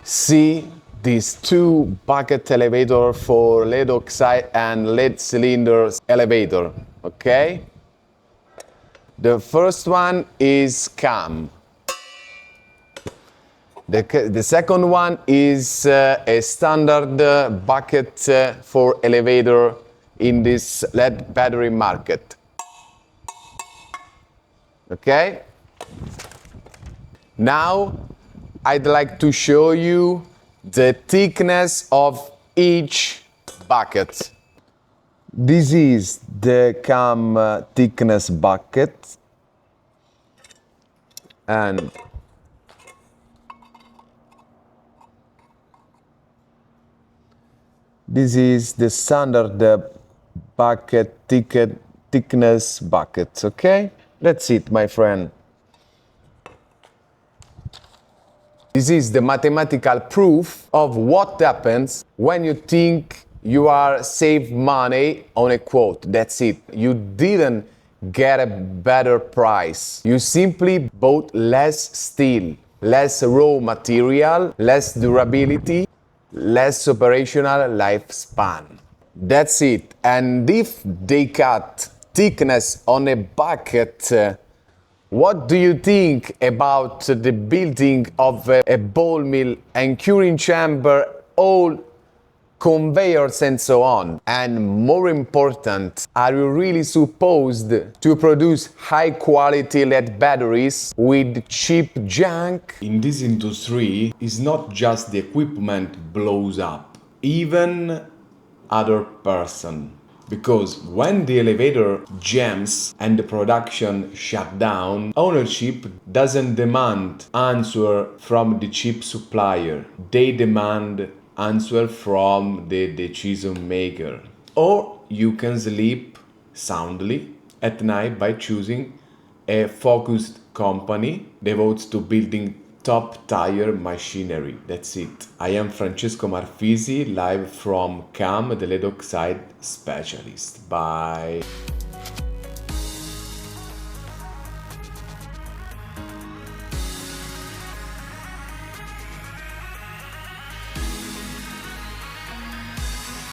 see these two bucket elevator for lead oxide and lead cylinders elevator, okay? The first one is CAM. The second one is a standard bucket for elevator in this lead battery market. Okay? Now I'd like to show you the thickness of each bucket. This is the CAM thickness bucket, and this is the standard bucket thickness bucket, okay? That's it, my friend. This is the mathematical proof of what happens when you think you are save money on a quote. That's it. You didn't get a better price. You simply bought less steel, less raw material, less durability, less operational lifespan. That's it. And if they cut thickness on a bucket, what do you think about the building of a ball mill and curing chamber, all conveyors and so on? And more important, are you really supposed to produce high quality lead batteries with cheap junk? In this industry, it's not just the equipment blows up, even other person. Because when the elevator jams and the production shut down, ownership doesn't demand answer from the chip supplier. They demand answer from the decision maker. Or you can sleep soundly at night by choosing a focused company devoted to building top-tier machinery. That's it. I am Francesco Marfisi, live from CAM, the lead oxide specialist. Bye.